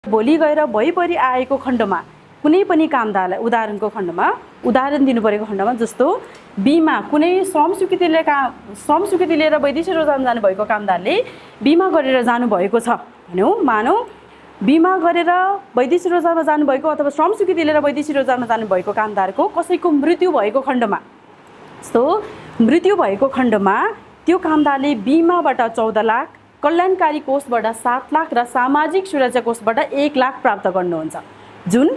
भोलि गएर भइपरि आएको खण्डमा कुनै पनि कामदारलाई उदाहरण दिनुपरेको खण्डमा जस्तो बिमा कुनै श्रम स्वीकृति लिएर वैदेशिक रोजगारमा जानुभएको कामदारले बिमा गरेर जानुभएको छ भनौँ, मानौँ बिमा गरेर वैदेशिक रोजगारमा जानुभएको अथवा श्रम स्वीकृति लिएर वैदेशिक रोजगारमा जानुभएको कामदारको कसैको मृत्यु भएको खण्डमा मृत्यु भएको खण्डमा त्यो कामदारले बिमाबाट 14 लाख, कल्याणकारी कोषबाट 7 लाख र सामाजिक सुरक्षा कोषबाट 1 लाख प्राप्त गर्नुहुन्छ, जुन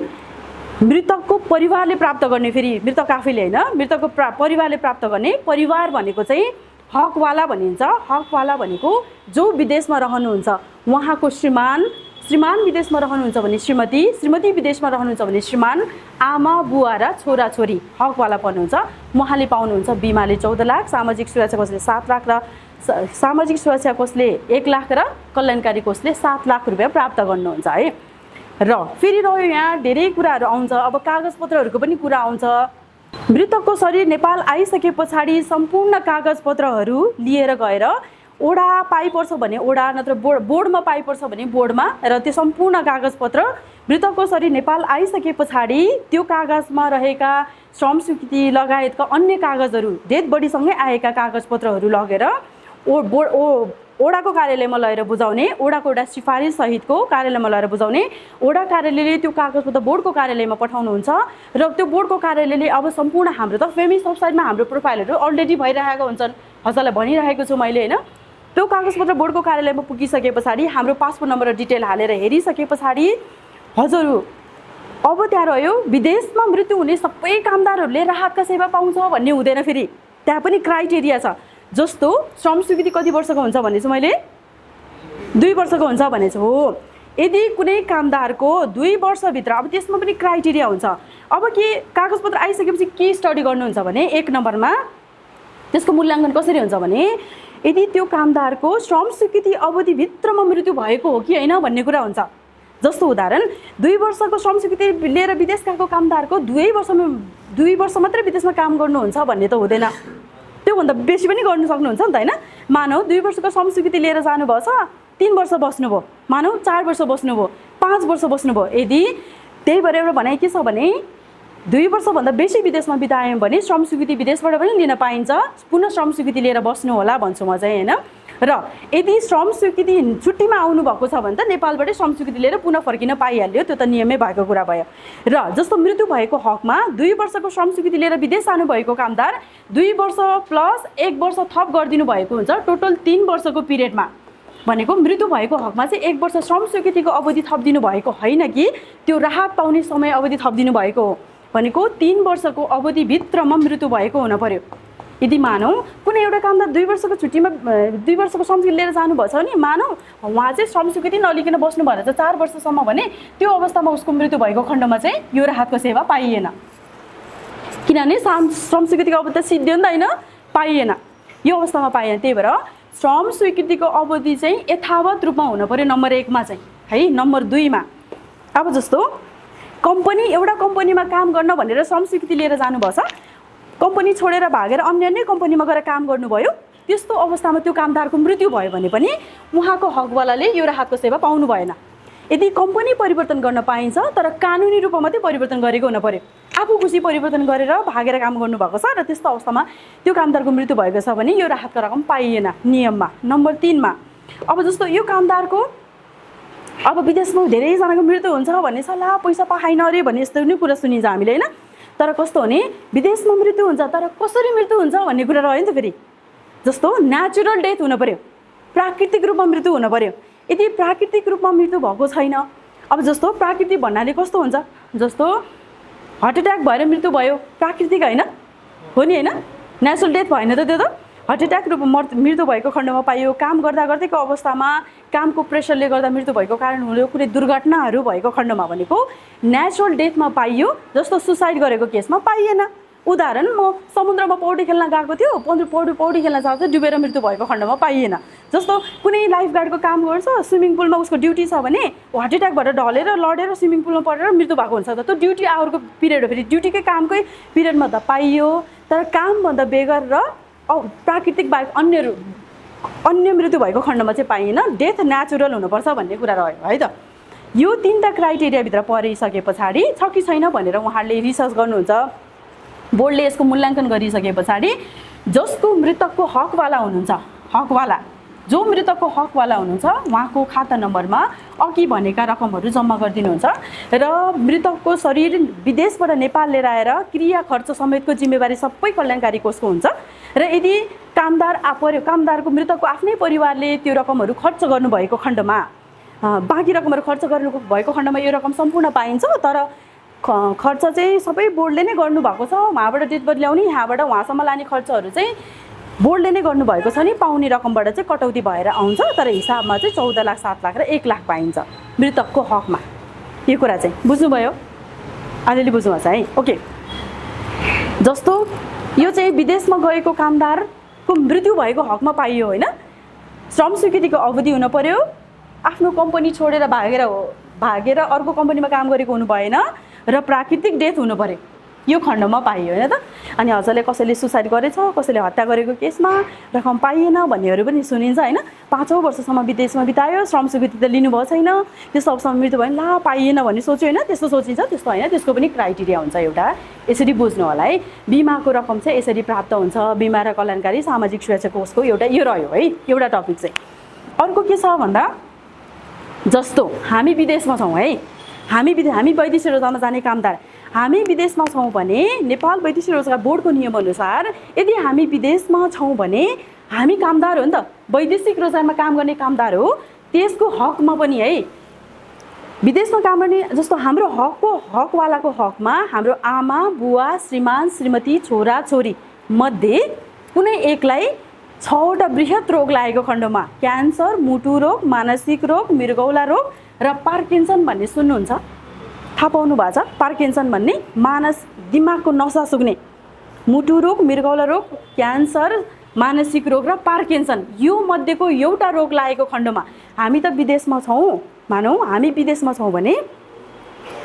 मृतकको परिवारले प्राप्त गर्ने, फेरि मृतक आफैले होइन, मृतकको परिवारले प्राप्त गर्ने। परिवार भनेको चाहिँ हकवाला भनिन्छ। हकवाला भनेको जो विदेशमा रहनुहुन्छ उहाँको श्रीमान विदेशमा रहनुहुन्छ भने श्रीमती विदेशमा रहनुहुन्छ भने श्रीमान, आमा बुवा र छोराछोरी हकवाला पर्नुहुन्छ। उहाँले पाउनुहुन्छ बिमाले 14 लाख, सामाजिक सुरक्षा कोषले 7 लाख र सामाजिक सुरक्षा कोषले 1 लाख र कल्याणकारी कोषले 7 लाख रुपियाँ प्राप्त गर्नुहुन्छ है। र फेरि रह्यो यहाँ धेरै कुराहरू आउँछ। अब कागजपत्रहरूको पनि कुरा आउँछ। मृतकको शरीर नेपाल आइसके पछाडि सम्पूर्ण कागजपत्रहरू लिएर गएर ओडा पाइपर्छ भने ओडा, नत्र बोर्डमा पाइपर्छ भने बोर्डमा, र त्यो सम्पूर्ण कागजपत्र मृतकको शरीर नेपाल आइसके पछाडि त्यो कागजमा रहेका श्रम स्वीकृति लगायतका अन्य कागजहरू, डेड बडीसँगै आएका कागजपत्रहरू लगेर ओडाको कार्यालयमा लगेर बुझाउने, ओडाको एउटा सिफारिस सहितको कार्यालयमा लगेर बुझाउने। ओडा कार्यालयले त्यो कागजपत्र बोर्डको कार्यालयमा पठाउनुहुन्छ र त्यो बोर्डको कार्यालयले अब सम्पूर्ण हाम्रो त फेमिस वेबसाइटमा हाम्रो प्रोफाइलहरू अलरेडी भइरहेका हुन्छन्, हजुरलाई भनिरहेको छु मैले होइन। त्यो कागजपत्र बोर्डको कार्यालयमा पुगिसके पछाडि हाम्रो पासपोर्ट नम्बर र डिटेल हालेर हेरिसके पछाडि हजुर अब त्यहाँ रह्यो विदेशमा मृत्यु हुने सबै कामदारहरूले राहतका सेवा पाउँछ भन्ने हुँदैन। फेरि त्यहाँ पनि क्राइटेरिया छ। जस्तो श्रम स्वीकृति कति वर्षको हुन्छ भने चाहिँ मैले 2 वर्षको हुन्छ भने चाहिँ हो। यदि कुनै कामदारको 2 वर्षभित्र, अब त्यसमा पनि क्राइटेरिया हुन्छ। अब के कागजपत्र आइसकेपछि के स्टडी गर्नुहुन्छ भने 1 नम्बरमा त्यसको मूल्याङ्कन कसरी हुन्छ भने यदि त्यो कामदारको श्रम स्वीकृति अवधिभित्रमा मृत्यु भएको हो कि होइन भन्ने कुरा हुन्छ। जस्तो उदाहरण 2 वर्षको श्रम स्वीकृति लिएर विदेश गएको कामदारको 2 वर्ष मात्रै विदेशमा काम गर्नुहुन्छ भन्ने त हुँदैन। त्योभन्दा बेसी पनि गर्नु सक्नुहुन्छ नि त होइन। मानौ 2 वर्षको श्रम स्वीकृति लिएर जानुभएको छ, 3 वर्ष बस्नुभयो, मानौ 4 वर्ष बस्नुभयो, 5 वर्ष बस्नुभयो। यदि त्यही भएर एउटा भनाइ के छ भने 2 वर्षभन्दा बेसी विदेशमा बितायौँ भने श्रम स्वीकृति विदेशबाट पनि लिन पाइन्छ। पुनः श्रम स्वीकृति लिएर बस्नु होला भन्छु म चाहिँ होइन। र यदि श्रम स्वीकृति छुट्टीमा आउनुभएको छ भने त नेपालबाटै श्रम स्वीकृति लिएर पुनः फर्किन पाइहाल्यो, त्यो त नियमै भएको कुरा भयो। र जस्तो मृत्यु भएको हकमा 2 वर्षको श्रम स्वीकृति लिएर विदेश जानुभएको कामदार 2 वर्ष प्लस 1 वर्ष थप गरिदिनु भएको हुन्छ, टोटल 3 वर्षको पिरियडमा। भनेको मृत्यु भएको हकमा चाहिँ 1 वर्ष श्रम स्वीकृतिको अवधि थपिदिनु भएको होइन कि त्यो राहत पाउने समय अवधि थपिदिनु भएको हो। भनेको 3 वर्षको अवधिभित्रमा मृत्यु भएको हुन पर्यो। यदि मानौँ कुनै एउटा कामदार 2 वर्षको छुट्टीमा 2 वर्षको श्रम स्वीकृति लिएर जानुभएको छ भने मानौँ उहाँ चाहिँ श्रम स्वीकृति नलिकन बस्नु भएर चाहिँ 4 वर्षसम्म भने त्यो अवस्थामा उसको मृत्यु भएको खण्डमा चाहिँ यो राहतको सेवा पाइएन। किनभने श्रम स्वीकृतिको अवधि त सिद्धियो नि त होइन, पाइएन, यो अवस्थामा पाइएन। त्यही भएर श्रम स्वीकृतिको अवधि चाहिँ यथावत रूपमा हुन पर्यो नम्बर 1 मा चाहिँ है। नम्बर 2 मा अब जस्तो एउटा कम्पनीमा काम गर्न भनेर श्रम स्वीकृति लिएर जानुभएको छ, कम्पनी छोडेर भागेर अन्य कम्पनीमा गएर काम गर्नुभयो, त्यस्तो अवस्थामा त्यो कामदारको मृत्यु भयो भने पनि उहाँको हकवालाले यो राहतको सेवा पाउनु भएन। यदि कम्पनी परिवर्तन गर्न पाइन्छ तर कानुनी रूपमा मात्रै परिवर्तन गरेको हुन पर्यो। आफू खुसी परिवर्तन गरेर भागेर काम गर्नुभएको छ र त्यस्तो अवस्थामा त्यो कामदारको मृत्यु भएको छ भने यो राहतको रकम पाइएन नियममा। नम्बर 3 मा अब जस्तो यो कामदारको अब विदेशमा धेरैजनाको मृत्यु हुन्छ भन्ने सल्लाह पैसा पाएन अरे भन्ने यस्तो पनि कुरा सुनिन्छ हामीले होइन। तर कस्तो भने विदेशमा मृत्यु हुन्छ तर कसरी मृत्यु हुन्छ भन्ने कुरा रह्यो नि त। फेरि जस्तो नेचुरल डेथ हुन पर्यो, प्राकृतिक रूपमा मृत्यु हुन पर्यो। यदि प्राकृतिक रूपमा मृत्यु भएको छैन, अब जस्तो प्राकृतिक भन्नाले कस्तो हुन्छ, जस्तो हार्ट एट्याक भएर मृत्यु भयो, प्राकृतिक होइन हो नि होइन, नेचुरल डेथ भएन त त्यो त। हार्ट एट्याक रूपमा मृत्यु भएको खण्डमा पाइयो, काम गर्दा गर्दैको अवस्थामा कामको प्रेसरले गर्दा मृत्यु भएको कारण हुँयो, कुनै दुर्घटनाहरू भएको खण्डमा भनेको नेचुरल डेथमा पाइयो। जस्तो सुसाइड गरेको केसमा पाइएन। उदाहरण म समुद्रमा पौडी खेल्न गएको थियो, पौडी खेल्न जाँदा डुबेर मृत्यु भएको खण्डमा पाइएन। जस्तो कुनै लाइफ गार्डको काम गर्छ, स्विमिङ पुलमा उसको ड्युटी छ भने हार्ट एट्याक भएर ढलेर लडेर स्विमिङ पुलमा परेर मृत्यु भएको हुन्छ त त्यो ड्युटी आवरको पिरियड हो। फेरि ड्युटीकै कामकै पिरियडमा त पाइयो, तर कामभन्दा बेगर र प्राकृतिक बाहेक अन्य मृत्यु भएको खण्डमा चाहिँ पाइएन। डेथ नेचुरल हुनुपर्छ भन्ने कुरा रह्यो है त। यो 3टा क्राइटेरियाभित्र परिसके पछाडि छ कि छैन भनेर उहाँहरूले रिसर्च गर्नुहुन्छ। बोर्डले यसको मूल्याङ्कन गरिसके पछाडि जसको मृतकको हकवाला हुनुहुन्छ, हकवाला जो मृतकको हकवाला हुनुहुन्छ उहाँको खाता नम्बरमा अघि भनेका रकमहरू जम्मा गरिदिनुहुन्छ र मृतकको शरीर विदेशबाट नेपाल लिएर आएर क्रिया खर्च समेतको जिम्मेवारी सबै कल्याणकारी कोषको हुन्छ र यदि कामदारको मृतकको आफ्नै परिवारले त्यो रकमहरू खर्च गर्नुभएको खण्डमा बाँकी रकमहरू खर्च गर्नुभएको खण्डमा यो रकम सम्पूर्ण पाइन्छ। तर खर्च चाहिँ सबै बोर्डले नै गर्नुभएको छ। उहाँबाट डेट बदली ल्याउने, यहाँबाट उहाँसम्म लाने खर्चहरू चाहिँ बोर्डले नै गर्नुभएको छ नि, पाउने रकमबाट चाहिँ कटौती भएर आउँछ। तर हिसाबमा चाहिँ 14 लाख, 7 लाख र 1 लाख पाइन्छ मृतकको हकमा। यो कुरा चाहिँ बुझ्नुभयो? अलिअलि बुझ्नुभएको छ है? ओके। जस्तो यो चाहिँ विदेशमा गएको कामदारको मृत्यु भएको हकमा पाइयो होइन। श्रम स्वीकृतिको अवधि हुन पर्यो, आफ्नो कम्पनी छोडेर भागेर अर्को कम्पनीमा काम गरेको हुनु भएन र प्राकृतिक डेथ हुनु पर्यो, यो खण्डमा पाइयो होइन त। अनि हजुरले कसैले सुसाइड गरेछ, कसैले हत्या गरेको केसमा रकम पाइएन भन्नेहरू पनि सुनिन्छ होइन। 5औं वर्षसम्म विदेशमा बितायो, श्रम स्वीकृति त लिनुभएको छैन, त्यस्तो अवसरमा मृत्यु भयो, ला पाइएन भन्ने सोच्यो होइन, त्यस्तो सोचिन्छ, त्यस्तो होइन। त्यसको पनि क्राइटेरिया हुन्छ एउटा, यसरी बुझ्नु होला है। बिमाको रकम चाहिँ यसरी प्राप्त हुन्छ, बिमा र कल्याणकारी सामाजिक सुरक्षा कोषको एउटा यो रह्यो है, एउटा टपिक चाहिँ। अर्को के छ भन्दा जस्तो हामी विदेशमा छौँ है, हामी वैदेशिक रोजगारमा जाने कामदार हामी विदेशमा छौँ भने नेपाल वैदेशिक रोजगार बोर्डको नियमअनुसार यदि हामी विदेशमा छौँ भने हामी कामदार हो नि त, वैदेशिक रोजगारमा काम गर्ने कामदार हो। त्यसको हकमा पनि है, विदेशमा काम गर्ने जस्तो हाम्रो हकवालाको हकमा हाम्रो आमा बुवा श्रीमान श्रीमती छोरा छोरी मध्ये कुनै एकलाई 6वटा बृहत रोग लागेको खण्डमा क्यान्सर, मुटु रोग, मानसिक रोग, मृगौला रोग र पार्किन्सन भन्ने सुन्नुहुन्छ, थाहा पाउनु भएको छ? पार्किन्सन भन्ने दिमागको नसा सुक्ने, मुटु रोग, मृगौला रोग, क्यान्सर, मानसिक रोग र पार्किन्सन, यो मध्येको एउटा रोग लागेको खण्डमा हामी त विदेशमा छौँ, मानौँ हामी विदेशमा छौँ भने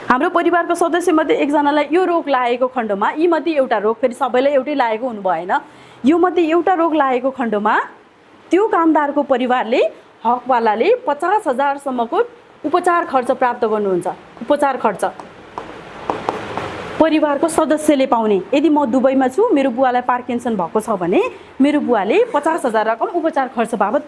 हाम्रो परिवारको सदस्यमध्ये एकजनालाई यो रोग लागेको खण्डमा यी मध्ये एउटा रोग, फेरि सबैलाई एउटै लागेको हुनु भएन, यो मध्ये एउटा रोग लागेको खण्डमा त्यो कामदारको परिवारले हकवालाले 50,000 सम्मको उपचार खर्च प्राप्त गर्नुहुन्छ। उपचार खर्च परिवारको सदस्यले पाउने। यदि म दुबईमा छु, मेरो बुवालाई पार्किन्सन भएको छ भने मेरो बुवाले 50,000 रकम उपचार खर्च बाबत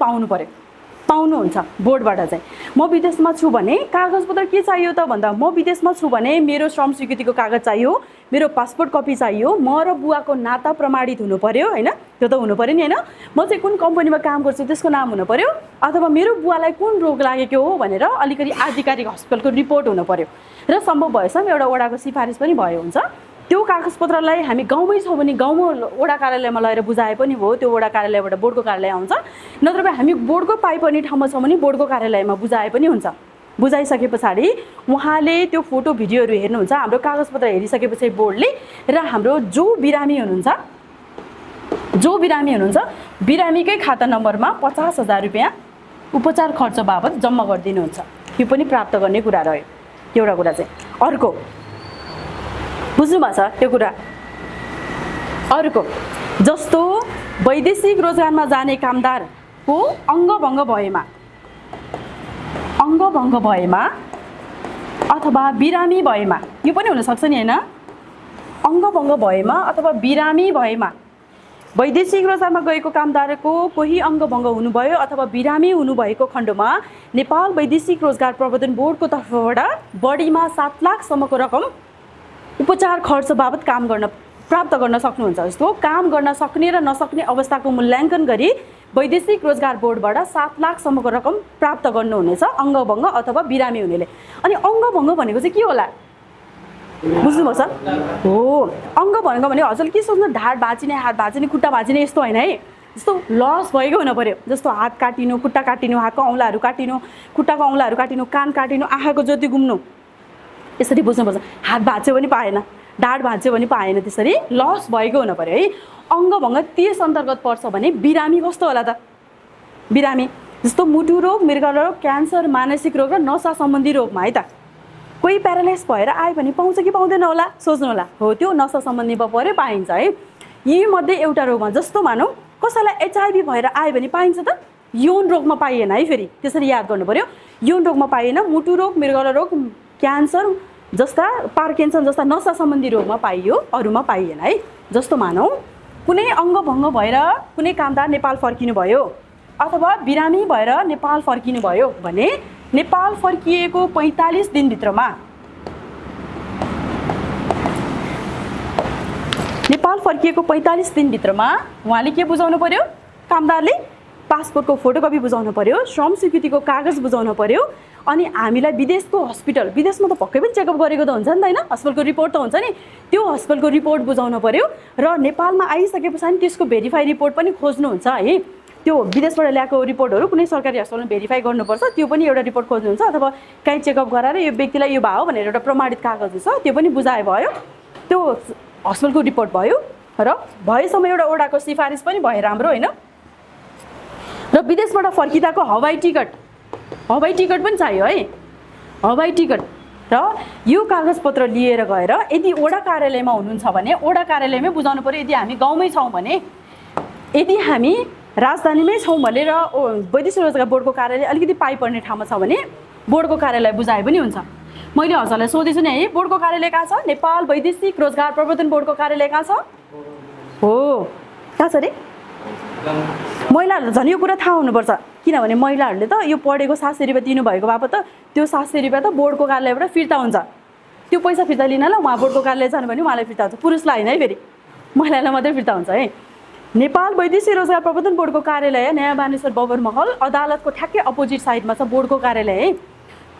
पाउनुहुन्छ बोर्डबाट चाहिँ। म विदेशमा छु भने कागजपत्र के चाहियो त भन्दा म विदेशमा छु भने मेरो श्रम स्वीकृतिको कागज चाहियो, मेरो पासपोर्ट कपी चाहियो, म र बुवाको नाता प्रमाणित हुनु पर्यो होइन, त्यो त हुनु पर्यो नि होइन। म चाहिँ कुन कम्पनीमा काम गर्छु त्यसको नाम हुनु पर्यो, अथवा मेरो बुवालाई कुन रोग लागेको हो भनेर अलिकति आधिकारिक हस्पिटलको रिपोर्ट हुनु पर्यो र सम्भव भएसम्म एउटा वडाको सिफारिस पनि भयो हुन्छ। त्यो कागजपत्रलाई हामी गाउँमै छौँ भने गाउँमा वडा कार्यालयमा लगेर बुझाए पनि भयो, त्यो वडा कार्यालयबाट बोर्डको कार्यालय आउँछ। नत्र हामी बोर्डको पाइपर्ने ठाउँमा छौँ भने बोर्डको कार्यालयमा बुझाए पनि हुन्छ। बुझाइसके पछाडि उहाँले त्यो फोटो भिडियोहरू हेर्नुहुन्छ, हाम्रो कागजपत्र हेरिसकेपछि बोर्डले र हाम्रो जो बिरामी हुनुहुन्छ बिरामीकै खाता नम्बरमा 50,000 रुपियाँ उपचार खर्च बाबत जम्मा गरिदिनुहुन्छ। यो पनि प्राप्त गर्ने कुरा रह्यो, एउटा कुरा चाहिँ। अर्को बुझ्नु भएको छ त्यो कुरा? अर्को जस्तो वैदेशिक रोजगारमा जाने कामदारको अङ्गभङ्ग भएमा अथवा बिरामी भएमा, यो पनि हुनसक्छ नि होइन, अङ्गभङ्ग भएमा अथवा बिरामी भएमा वैदेशिक रोजगारमा गएको कामदारको कोही अङ्गभङ्ग हुनुभयो अथवा बिरामी हुनुभएको खण्डमा नेपाल वैदेशिक रोजगार प्रवर्धन बोर्डको तर्फबाट बढीमा 7 लाखसम्मको रकम उपचार खर्च बाबत प्राप्त गर्न सक्नुहुन्छ। जस्तो काम गर्न सक्ने र नसक्ने अवस्थाको मूल्याङ्कन गरी वैदेशिक रोजगार बोर्डबाट 7 लाखसम्मको रकम प्राप्त गर्नुहुनेछ अङ्गभङ्ग अथवा बिरामी हुनेले। अनि अङ्गभङ्ग भनेको चाहिँ के होला बुझ्नुभएको छ? हो, अङ्गभङ्ग भने हजुर के सोच्नु, ढाड भाँचिने, हात भाँचिने, खुट्टा भाँचिने यस्तो होइन है। जस्तो लस भएको हुन पर्यो, जस्तो हात काटिनु, खुट्टा काटिनु, हातको औँलाहरू काटिनु, खुट्टाको औँलाहरू काटिनु, कान काटिनु, आँखाको ज्योति गुम्नु, यसरी बुझ्नुपर्छ। हात भाँच्यो भने पाएन, ढाड भाँच्यो भने पाएन, त्यसरी लस भएको हुन पर्यो है। अङ्गभङ्ग त्यस अन्तर्गत पर्छ भने बिरामी कस्तो होला त? बिरामी जस्तो मुटु रोग, मृगौला रोग, क्यान्सर, मानसिक रोग र नसा सम्बन्धी रोगमा है त। कोही प्यारालाइज भएर आयो भने पाउँछ कि पाउँदैन होला सोच्नु होला। हो, त्यो नसा सम्बन्धीमा पऱ्यो पाइन्छ है। यी मध्ये एउटा रोगमा जस्तो मानौँ कसैलाई HIV भएर आयो भने पाइन्छ त? यौन रोगमा पाइएन है। फेरि त्यसरी याद गर्नु पर्यो, यौन रोगमा पाइएन, मुटु रोग, मृगला रोग, क्यान्सर जस्ता, पार्किन्सन जस्ता नसा सम्बन्धी रोगमा पाइयो, अरूमा पाइएन है। जस्तो मानौँ कुनै अङ्गभङ्ग भएर कुनै कामदार नेपाल फर्किनु भयो अथवा बिरामी भएर नेपाल फर्किनु भयो भने नेपाल फर्किएको 45 दिनभित्रमा उहाँले के बुझाउनु पर्यो? कामदारले पासपोर्टको फोटोकपी बुझाउनु पर्यो, श्रम स्वीकृतिको कागज बुझाउनु पर्यो, अनि हामीलाई विदेशको हस्पिटल, विदेशमा त पक्कै पनि चेकअप गरेको त हुन्छ नि त होइन, हस्पिटलको रिपोर्ट त हुन्छ नि, त्यो हस्पिटलको रिपोर्ट बुझाउनु पर्यो र नेपालमा आइसके पछाडि त्यसको भेरिफाई रिपोर्ट पनि खोज्नुहुन्छ है। त्यो विदेशबाट ल्याएको रिपोर्टहरू कुनै सरकारी हस्पिटलमा भेरिफाई गर्नुपर्छ, त्यो पनि एउटा रिपोर्ट खोज्नुहुन्छ, अथवा कहीँ चेकअप गराएर यो व्यक्तिलाई यो भयो भनेर एउटा प्रमाणित कागज छ त्यो पनि बुझाए भयो, त्यो हस्पिटलको रिपोर्ट भयो र भएसम्म एउटा ओडाको सिफारिस पनि भयो, राम्रो होइन। र विदेशबाट फर्किँदाको हवाई टिकट पनि चाहियो है, हवाई टिकट। र यो कागजपत्र लिएर गएर यदि ओडा कार्यालयमा हुनुहुन्छ भने ओडा कार्यालयमै बुझाउनु पर्यो। यदि हामी गाउँमै छौँ भने, यदि हामी राजधानीमै छौँ भने र वैदेशिक रोजगार बोर्डको कार्यालय अलिकति पाइपर्ने ठाउँमा छ भने बोर्डको कार्यालय बुझाए पनि हुन्छ। मैले हजुरलाई सोधेछु नि है, बोर्डको कार्यालय कहाँ छ? नेपाल वैदेशिक रोजगार प्रवर्धन बोर्डको कार्यालय कहाँ छ? हो, कहाँ छ अरे? महिलाहरूलाई झन् यो कुरा थाहा हुनुपर्छ, किनभने महिलाहरूले त यो पढेको 700 रुपियाँ दिनुभएको बापत त त्यो 700 रुपियाँ त बोर्डको कार्यालयबाट फिर्ता हुन्छ। त्यो पैसा फिर्ता लिन ल उहाँ बोर्डको कार्यालय जानु भने उहाँलाई फिर्ता हुन्छ, पुरुषलाई होइन है, फेरि महिलालाई मात्रै फिर्ता हुन्छ है। नेपाल वैदेशिक रोजगार प्रवर्धन बोर्डको कार्यालय नयाँ बानेश्वर बबर महल अदालतको ठ्याक्कै अपोजिट साइडमा छ बोर्डको कार्यालय है।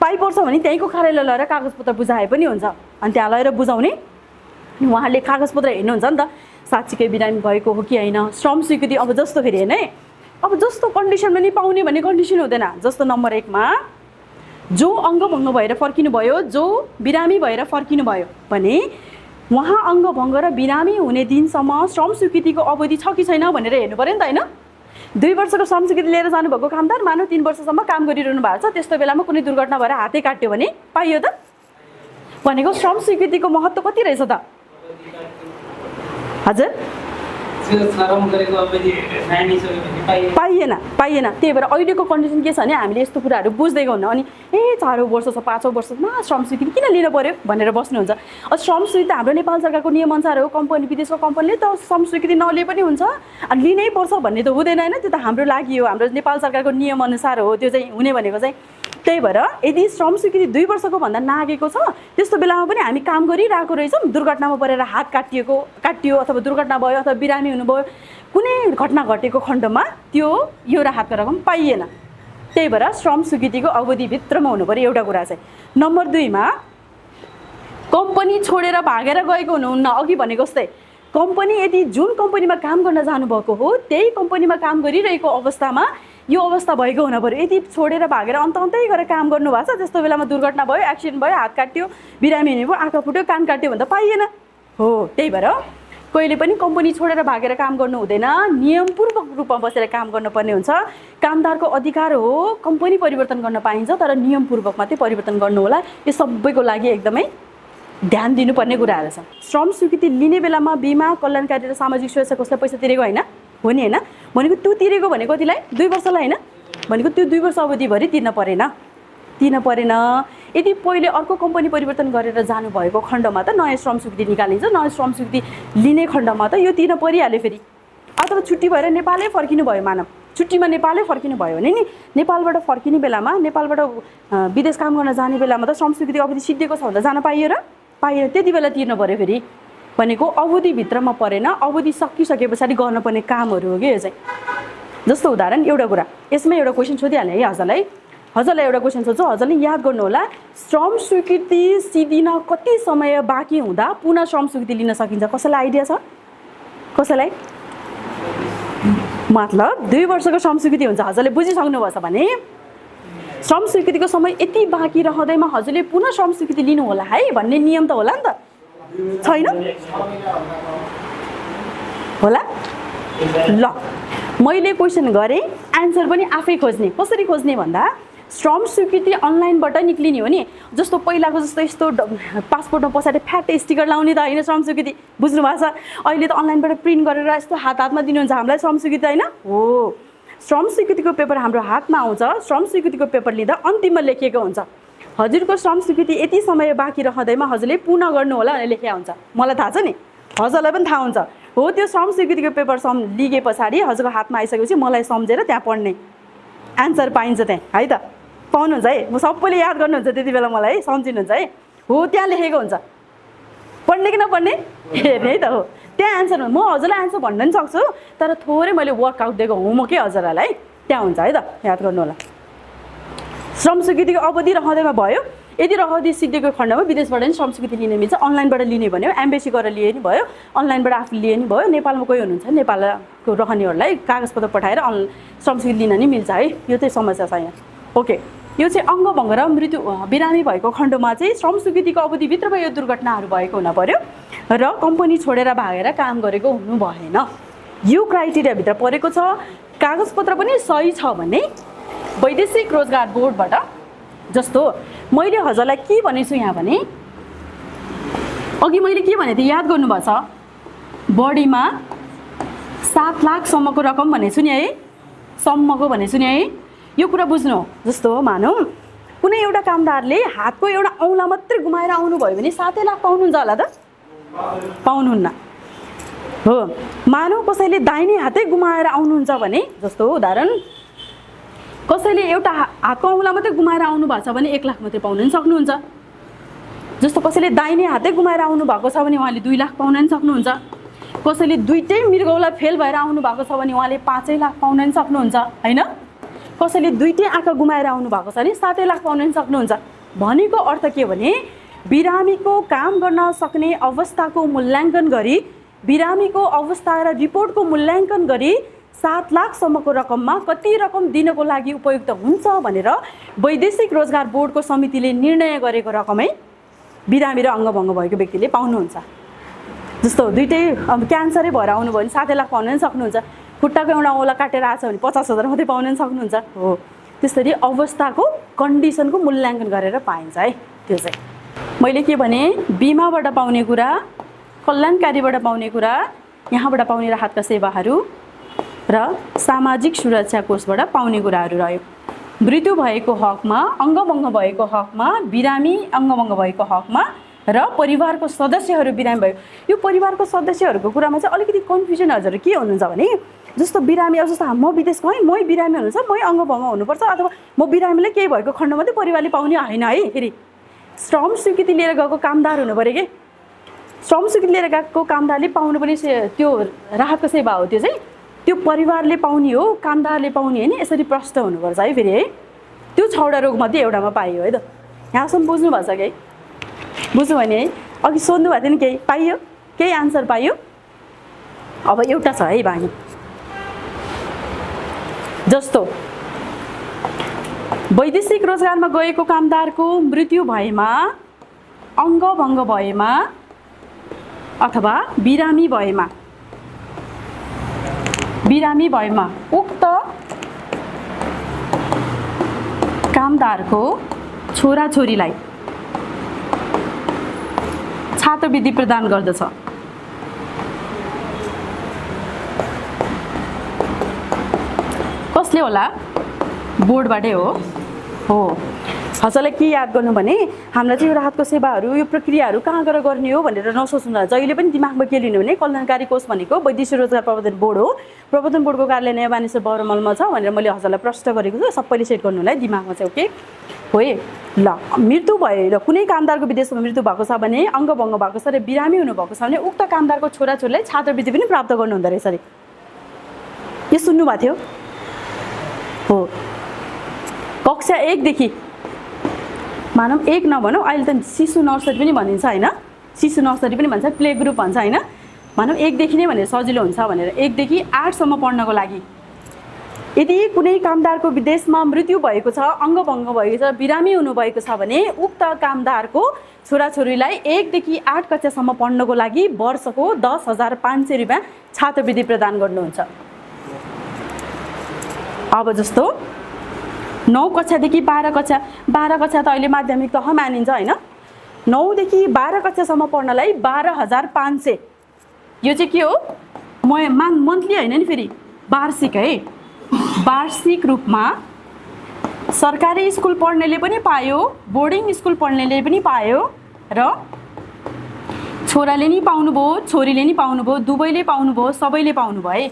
पाइपर्छ भने त्यहीँको कार्यालय लगेर कागजपत्र बुझाए पनि हुन्छ, अनि त्यहाँ लगेर बुझाउने, उहाँले कागजपत्र हेर्नुहुन्छ नि त साँच्चीकै बिरामी भएको हो कि होइन, श्रम स्वीकृति अब जस्तो फेरि होइन है, अब जस्तो कन्डिसनमा नि पाउने भन्ने कन्डिसन हुँदैन। जस्तो नम्बर 1 मा जो अङ्गभङ्ग भएर फर्किनु भयो, जो बिरामी भएर फर्किनु भयो भने उहाँ अङ्गभङ्ग र बिरामी हुने दिनसम्म श्रम स्वीकृतिको अवधि छ कि छैन भनेर हेर्नु पऱ्यो नि त होइन। 2 वर्षको श्रम स्वीकृति लिएर जानुभएको कामदार मानव 3 वर्षसम्म काम गरिरहनु भएको छ, त्यस्तो बेलामा कुनै दुर्घटना भएर हातै काट्यो भने पाइयो त? भनेको श्रम स्वीकृतिको महत्त्व कति रहेछ त हजुर? पाइएन। त्यही भएर अहिलेको कन्डिसन के छ भने हामीले यस्तो कुराहरू बुझ्दै गर्नु, अनि 4औं वर्ष छ 5औं वर्षमा श्रम स्वीकृति किन लिनु पर्यो भनेर बस्नुहुन्छ। श्रम स्वीकृति हाम्रो नेपाल सरकारको नियमअनुसार हो, कम्पनी विदेशको कम्पनीले त श्रम स्वीकृति नलिए पनि हुन्छ, अनि लिनै पर्छ भन्ने त हुँदैन होइन, त्यो त हाम्रो लागि हो, हाम्रो नेपाल सरकारको नियमअनुसार हो त्यो चाहिँ हुने भनेको चाहिँ। त्यही भएर यदि श्रम स्वीकृति 2 वर्षको भन्दा नागेको छ त्यस्तो बेलामा पनि हामी काम गरिरहेको रहेछौँ, दुर्घटनामा परेर हात काटियो अथवा दुर्घटना भयो अथवा बिरामी हुनुभयो, कुनै घटना घटेको खण्डमा त्यो यो राहतको रकम पाइएन। त्यही भएर श्रम स्वीकृतिको अवधिभित्रमा हुनु पर्यो एउटा कुरा चाहिँ। नम्बर 2 मा कम्पनी छोडेर भागेर गएको हुनुहुन्न, अघि भनेको जस्तै कम्पनी यदि जुन कम्पनीमा काम गर्न जानुभएको हो त्यही कम्पनीमा काम गरिरहेको अवस्थामा यो अवस्था भएको हुन पर्यो। यदि छोडेर भागेर अन्तै गरेर काम गर्नुभएको छ, त्यस्तो बेलामा दुर्घटना भयो, एक्सिडेन्ट भयो, हात काट्यो, बिरामी हुने भयो, आँखा फुट्यो, कान काट्यो भन्दा पाइएन हो। त्यही भएर कहिले पनि कम्पनी छोडेर भागेर काम गर्नु हुँदैन, नियमपूर्वक रूपमा बसेर काम गर्नुपर्ने हुन्छ। कामदारको अधिकार हो, कम्पनी परिवर्तन गर्न पाइन्छ तर नियमपूर्वक मात्रै परिवर्तन गर्नु होला। यो सबैको लागि एकदमै ध्यान दिनुपर्ने कुराहरू छ। श्रम स्वीकृति लिने बेलामा बिमा कल्याणकारी र सामाजिक सुरक्षा कोषलाई पैसा तिरेको होइन हो नि होइन, भनेको त्यो तिरेको भनेको कतिलाई? 2 वर्षलाई होइन, भनेको त्यो 2 वर्ष अवधिभरि तिर्न परेन। यदि पहिले अर्को कम्पनी परिवर्तन गरेर जानुभएको खण्डमा त नयाँ श्रम स्वीकृति निकालिन्छ, नयाँ श्रम स्वीकृति लिने खण्डमा त यो तिर्न परिहाल्यो फेरि। अथवा छुट्टी भएर नेपालै फर्किनु भयो, मानव छुट्टीमा नेपालै फर्किनु भयो भने नि नेपालबाट फर्किने बेलामा, नेपालबाट विदेश काम गर्न जाने बेलामा त श्रम स्वीकृति अवधि सिद्धिएको छ भन्दा जान पाइयो र पाइएन, त्यति बेला तिर्न पऱ्यो फेरि। भनेको अवधिभित्रमा परेन, अवधि सकिसके पछाडि गर्नुपर्ने कामहरू हो कि यो चाहिँ। जस्तो उदाहरण एउटा कुरा, यसमा एउटा क्वेसन सोधिहालेँ है हजुरलाई एउटा क्वेसन सोध्छु, हजुरले याद गर्नु होला, श्रम स्वीकृति सिद्धिन कति समय बाँकी हुँदा पुनः श्रम स्वीकृति लिन सकिन्छ? कसैलाई आइडिया छ? कसैलाई? मतलब 2 वर्षको श्रम स्वीकृति हुन्छ, हजुरले बुझिसक्नुभएछ भने श्रम स्वीकृतिको समय यति बाँकी रहँदैमा हजुरले पुनः श्रम स्वीकृति लिनु होला है भन्ने नियम त होला नि त? छैन होला? ल मैले क्वेसन गरेँ, एन्सर पनि आफै खोज्ने। कसरी खोज्ने भन्दा श्रम स्वीकृति अनलाइनबाट निक्लिने हो नि, जस्तो पहिलाको जस्तो यस्तो पासपोर्टमा पछाडि फ्याट स्टिकर लाउने त होइन श्रम स्वीकृति, बुझ्नु भएको छ? अहिले त अनलाइनबाट प्रिन्ट गरेर यस्तो हातमा दिनुहुन्छ हामीलाई श्रम स्वीकृति होइन हो। श्रम स्वीकृतिको पेपर हाम्रो हातमा आउँछ, श्रम स्वीकृतिको पेपर लिँदा अन्तिममा लेखिएको हुन्छ हजुरको श्रम स्वीकृति यति समय बाँकी रहँदैमा हजुरले पूर्ण गर्नु होला भनेर लेखेको हुन्छ। मलाई थाहा छ नि, हजुरलाई पनि थाहा हुन्छ। हो त्यो श्रम स्वीकृतिको पेपर लिगे पछाडि हजुरको हातमा आइसकेपछि मलाई सम्झेर त्यहाँ पढ्ने एन्सर पाइन्छ त्यहाँ है त, पाउनुहुन्छ है। म सबैले याद गर्नुहुन्छ त्यति बेला मलाई है, सम्झिनुहुन्छ है। हो त्यहाँ लेखेको हुन्छ, पढ्ने कि नपढ्ने हेर्ने है त। हो त्यहाँ एन्सर म हजुरलाई एन्सर भन्न पनि सक्छु, तर थोरै मैले वर्कआउट दिएको होमवर्कै हजुरलाई त्यहाँ हुन्छ है त, याद गर्नु होला। श्रम स्वीकृतिको अवधि रहँदैमा भयो, यदि अवधि सिद्धिएको खण्डमा विदेशबाट पनि श्रम स्वीकृति लिन मिल्छ। अनलाइनबाट लिने भन्यो, एम्बेसी गरेर लिए नि भयो, अनलाइनबाट आफूले लिए नि भयो। नेपालमा कोही हुनुहुन्छ नेपालको रहनेहरूलाई कागजपत्र पठाएर श्रम स्वीकृति लिन नि मिल्छ है, यो चाहिँ समस्या छैन। ओके, यो चाहिँ अङ्गभङ्ग र मृत्यु बिरामी भएको खण्डमा चाहिँ श्रम स्वीकृतिको अवधिभित्रमा यो दुर्घटनाहरू भएको हुन पर्यो र कम्पनी छोडेर भागेर काम गरेको हुनु भएन। यो क्राइटेरियाभित्र परेको छ। कागजपत्र पनि सही छ भने वैदेशिक रोजगार बोर्डबाट, जस्तो मैले हजुरलाई के भनेछु यहाँ भने अघि मैले के भनेको थिएँ याद गर्नुभएको छ, बढीमा 7 लाखसम्मको रकम भनेछु नि है, सम्मको भनेछु नि है। यो कुरा बुझ्नु। जस्तो मानौँ कुनै एउटा कामदारले हातको एउटा औँला मात्रै गुमाएर आउनुभयो भने 7 लाख पाउनुहुन्छ होला त? पाउनुहुन्न। हो, मानौँ कसैले दाहिने हातै गुमाएर आउनुहुन्छ भने, जस्तो उदाहरण कसैले एउटा हातको औँला मात्रै गुमाएर आउनु भएको छ भने 1 लाख मात्रै पाउन पनि सक्नुहुन्छ। जस्तो कसैले दाहिने हातै गुमाएर आउनु भएको छ भने उहाँले 2 लाख पाउन पनि सक्नुहुन्छ। कसैले दुईटै मृगौला फेल भएर आउनु भएको छ भने उहाँले 5 लाख पाउन पनि सक्नुहुन्छ हैन। कसैले दुईटै आँखा गुमाएर आउनु भएको छ भने 7 लाख पाउन पनि सक्नुहुन्छ। भनेको अर्थ के भने बिरामीको काम गर्न सक्ने अवस्थाको मूल्याङ्कन गरी, बिरामीको अवस्था र रिपोर्टको मूल्याङ्कन गरी 7 लाखसम्मको रकममा कति रकम दिनको लागि उपयुक्त हुन्छ भनेर वैदेशिक रोजगार बोर्डको समितिले निर्णय गरेको रकमै बिरामी र अङ्गभङ्ग भएको व्यक्तिले पाउनुहुन्छ। जस्तो दुईटै क्यान्सरै भएर आउनुभयो भने 7 लाख पाउन पनि सक्नुहुन्छ। खुट्टाको एउटा औँला काटेर आएको छ भने 50,000 मात्रै पाउन पनि सक्नुहुन्छ। हो, त्यसरी अवस्थाको कन्डिसनको मूल्याङ्कन गरेर पाइन्छ है। त्यो चाहिँ मैले के भने बिमाबाट पाउने कुरा, कल्याणकारीबाट पाउने कुरा, यहाँबाट पाउने राहतका सेवाहरू र सामाजिक सुरक्षा कोषबाट पाउने कुराहरू रह्यो। मृत्यु भएको हकमा, अङ्गभङ्ग भएको हकमा, बिरामी अङ्गभङ्ग भएको हकमा र परिवारको सदस्यहरू बिरामी भयो। यो परिवारको सदस्यहरूको कुरामा चाहिँ अलिकति कन्फ्युजन हजुर के हुनुहुन्छ भने, जस्तो बिरामी, अब जस्तो म विदेश गएँ, मै बिरामी हुनुहुन्छ, मै अङ्गभङ्ग हुनुपर्छ, अथवा म बिरामीलाई केही भएको खण्डमा चाहिँ परिवारले पाउने होइन है। फेरि श्रम स्वीकृति लिएर गएको कामदार हुनु पऱ्यो कि, श्रम स्वीकृति लिएर गएको कामदारले पाउनु पनि त्यो राहतको सेवा हो। त्यो चाहिँ त्यो परिवारले पाउने हो, कामदारले पाउने होइन, यसरी प्रष्ट हुनुपर्छ है। फेरि है त्यो 6वटा रोगमध्ये एउटामा पाइयो है त। यहाँसम्म बुझ्नु भएको छ कि? बुझ्नु भने है, अघि सोध्नु भएको थियो नि, केही पाइयो, केही आन्सर पाइयो। अब एउटा छ है बाँकी, जस्तो वैदेशिक रोजगारमा गएको कामदारको मृत्यु भएमा, अङ्गभङ्ग भएमा अथवा बिरामी भएमा उक्त कामदारको छोराछोरीलाई छात्रवृत्ति प्रदान गर्दछ। कसले होला? बोर्डबाटै हो। हजुरलाई के याद गर्नु भने हामीलाई चाहिँ यो राहतको सेवाहरू, यो प्रक्रियाहरू कहाँ गएर गर्ने हो भनेर नसोच्नु होला। जहिले पनि दिमागमा के लिनु भने कल्याणकारी कोष भनेको वैदेशिक रोजगार प्रवर्धन बोर्ड हो। प्रवर्धन बोर्डको कार्यालय नयाँ बानेश्वर बरमलमा छ भनेर मैले हजुरलाई प्रश्न गरेको छु। सबैले सेट गर्नु होला है दिमागमा चाहिँ। ओके हो ल, मृत्यु भयो र कुनै कामदारको विदेशमा मृत्यु भएको छ भने, अङ्गभङ्ग भएको छ र बिरामी हुनुभएको छ भने उक्त कामदारको छोराछोरीलाई छात्रवृत्ति पनि प्राप्त गर्नुहुँदो रहेछ अरे। यो सुन्नुभएको थियो? हो, कक्षा 1 देखि मानौँ 1 नभनौँ, अहिले त शिशु नर्सरी पनि भनिन्छ होइन, शिशु नर्सरी पनि भन्छ, प्ले ग्रुप भन्छ होइन। मानौँ 1 देखि नै भनेर सजिलो हुन्छ भनेर 1 देखि 8सम्म पढ्नको लागि यदि कुनै कामदारको विदेशमा मृत्यु भएको छ, अङ्गभङ्ग भएको छ, बिरामी हुनुभएको छ भने उक्त कामदारको छोराछोरीलाई 1 देखि 8 कक्षासम्म पढ्नको लागि वर्षको 10,500 रुपियाँ छात्रवृत्ति प्रदान गर्नुहुन्छ। अब जस्तो 9 कक्षादेखि 12 कक्षा, 12 कक्षा त अहिले माध्यमिक तह मानिन्छ होइन। 9 देखि 12 कक्षासम्म पढ्नलाई 12,500। यो चाहिँ के हो? मन्थली होइन नि, फेरि वार्षिक है। वार्षिक रूपमा सरकारी स्कुल पढ्नेले पनि पायो, बोर्डिङ स्कुल पढ्नेले पनि पायो र छोराले नि पाउनुभयो, छोरीले नि पाउनुभयो, दुवैले पाउनुभयो, सबैले पाउनुभयो है।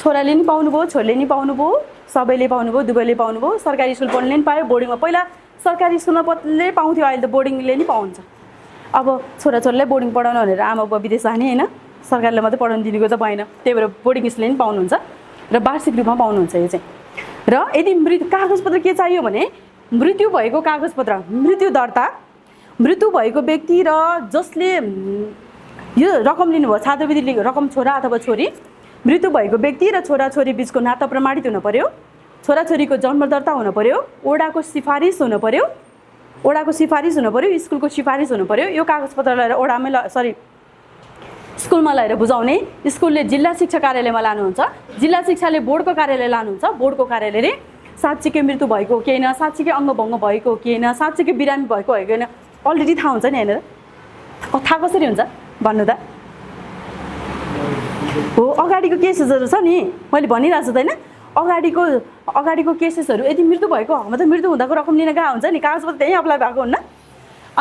छोराले नि पाउनुभयो, छोरीले नि पाउनुभयो, सबैले पाउनुभयो, दुवैले पाउनुभयो। सरकारी स्कुल पढ्नेले नि पायो, बोर्डिङमा पहिला सरकारी स्कुलमा पढ्नेले पाउँथ्यो, अहिले त बोर्डिङले नि पाउँछ। अब छोराछोरीलाई बोर्डिङ पढाउनु भनेर आमा बुवा विदेश जाने होइन, सरकारले मात्रै पढाउनु दिनुको त भएन, त्यही भएर बोर्डिङ स्कुलले नि पाउनुहुन्छ र वार्षिक रूपमा पाउनुहुन्छ यो चाहिँ। र यदि कागजपत्र के चाहियो भने मृत्यु भएको कागजपत्र, मृत्यु दर्ता, मृत्यु भएको व्यक्ति र जसले यो रकम लिनुभयो, छात्रवृत्ति रकम छोरा अथवा छोरी, मृत्यु भएको व्यक्ति र छोराछोरी बिचको नाता प्रमाणित हुन पर्यो, छोराछोरीको जन्म दर्ता हुन पर्यो, ओडाको सिफारिस हुन पर्यो, ओडाको सिफारिस हुन पर्यो, स्कुलको सिफारिस हुन पर्यो। यो कागजपत्र लिएर ओडामै स्कुलमा लगेर बुझाउने, स्कुलले जिल्ला शिक्षा कार्यालयमा लानुहुन्छ, जिल्ला शिक्षाले बोर्डको कार्यालय लानुहुन्छ, बोर्डको कार्यालयले साँच्चीकै मृत्यु भएको के होइन, साँच्चीकै अङ्गभङ्ग भएको के होइन, साँच्चीकै बिरामी भएको हो कि होइन, अलरेडी थाहा हुन्छ नि होइन। थाहा कसरी हुन्छ भन्नु त हो, अगाडिको केसेसहरू छ नि, मैले भनिरहेको छु त होइन, अगाडिको केसेसहरू यदि मृत्यु भएको हकमा त मृत्यु हुँदाको रकम लिन गएको हुन्छ नि, कागजपत्र त्यहीँ अप्लाई भएको हुन्न।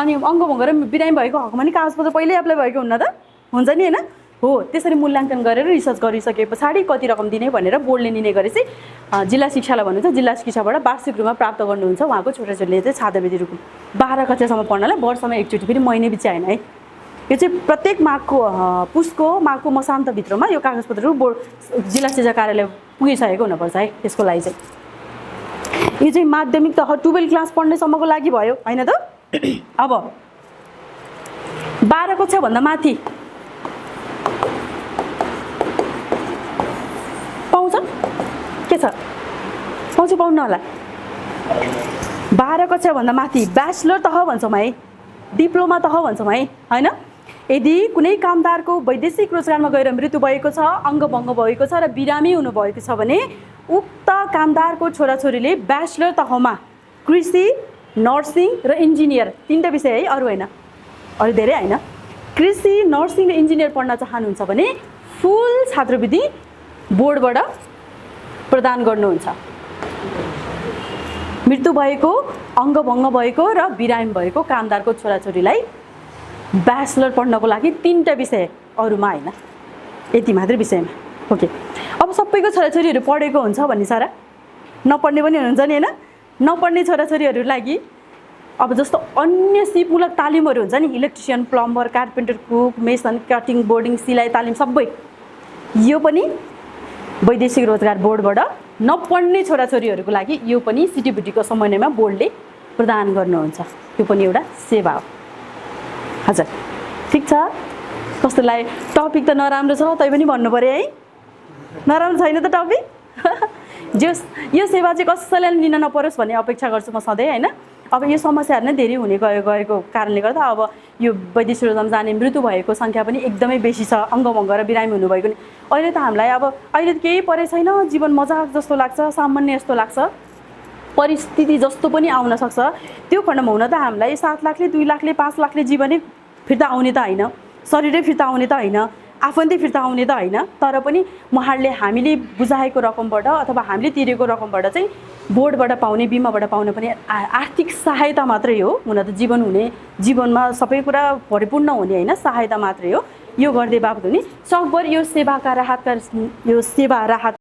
अनि अङ्गभङ्ग र बिरामी भएको हकमा नि कागजपत्र पहिल्यै अप्लाई भएको हुन्न त, हुन्छ नि होइन। हो, त्यसरी मूल्याङ्कन गरेर रिसर्च गरिसके पछाडि कति रकम दिने भनेर बोर्डले निर्णय गरेपछि जिल्ला शिक्षालाई भन्नुहुन्छ, जिल्ला शिक्षाबाट वार्षिक रूपमा प्राप्त गर्नुहुन्छ उहाँको छोराछोरीले चाहिँ छात्रवृत्ति रूपमा। 12 कक्षासम्म पढ्नलाई वर्षमा एकचोटि, फेरि महिने पछि आएन है। यो चाहिँ प्रत्येक पुसको माघको मसान्तभित्रमा यो कागजपत्रहरू बोर्ड जिल्ला शिक्षा कार्यालय पुगिसकेको हुनुपर्छ है। त्यसको लागि चाहिँ यो चाहिँ माध्यमिक तह 12 क्लास पढ्नेसम्मको लागि भयो होइन त। अब 12 कक्षाभन्दा माथि पाउँछ के छ, पाउँछ पाउनु होला। 12 कक्षाभन्दा माथि ब्याचलर तह भन्छौँ है, डिप्लोमा तह भन्छौँ है होइन। यदि कुनै कामदारको वैदेशिक रोजगारमा गएर मृत्यु भएको छ, अङ्गभङ्ग भएको छ र बिरामी हुनुभएको छ भने उक्त कामदारको छोराछोरीले ब्याचलर तहमा कृषि, नर्सिङ र इन्जिनियर, 3टा विषय है, अरू होइन, अरू धेरै होइन, कृषि, नर्सिङ र इन्जिनियर पढ्न चाहनुहुन्छ भने फुल छात्रवृत्ति बोर्डबाट प्रदान गर्नुहुन्छ। मृत्यु भएको, अङ्गभङ्ग भएको र बिरामी भएको कामदारको छोराछोरीलाई ब्याचलर पढ्नको लागि 3टा विषय, अरूमा होइन, यति मात्रै विषयमा। ओके, अब सबैको छोराछोरीहरू पढेको हुन्छ भन्ने सारा, नपढ्ने पनि हुनुहुन्छ नि होइन। नपढ्ने छोराछोरीहरूको लागि अब जस्तो अन्य सिपमूलक तालिमहरू हुन्छ नि, electrician, plumber, carpenter, cook, mason, cutting, boarding, सिलाइ तालिम सबै, यो पनि वैदेशिक रोजगार बोर्डबाट नपढ्ने छोराछोरीहरूको लागि यो पनि सिटिबिटीको समन्वयमा बोर्डले प्रदान गर्नुहुन्छ। यो पनि एउटा सेवा हो। हजुर, ठिक छ। कस्तो लाग्यो? टपिक त नराम्रो छ, तै पनि भन्नु पऱ्यो है, नराम्रो छैन त टपिक। यो सेवा चाहिँ कसैलाई लिन नपरोस् भन्ने अपेक्षा गर्छु म सधैँ होइन। अब यो समस्याहरू नै धेरै हुने गएको कारणले गर्दा अब यो वैदेशिक रोजगारमा जाने मृत्यु भएको सङ्ख्या पनि एकदमै बेसी छ, अङ्गभङ्ग र बिरामी हुनुभएको नि। अहिले त हामीलाई अब अहिले त केही परे छैन, जीवन मजाक जस्तो लाग्छ, सामान्य जस्तो लाग्छ, परिस्थिति जस्तो पनि आउन सक्छ। त्यो खण्डमा हुन त हामीलाई 7 लाखले, 2 लाखले, 5 लाखले जीवनै फिर्ता आउने त होइन, शरीरै फिर्ता आउने त होइन, आफन्तै फिर्ता आउने त होइन, तर पनि उहाँहरूले हामीले बुझाएको रकमबाट अथवा हामीले तिरेको रकमबाट चाहिँ बोर्डबाट पाउने, बिमाबाट पाउने पनि आर्थिक सहायता मात्रै हो। हुन त जीवनमा सबै कुरा परिपूर्ण हुने होइन, सहायता मात्रै हो। यो गर्दै बापत हुने सकभर यो सेवा राहत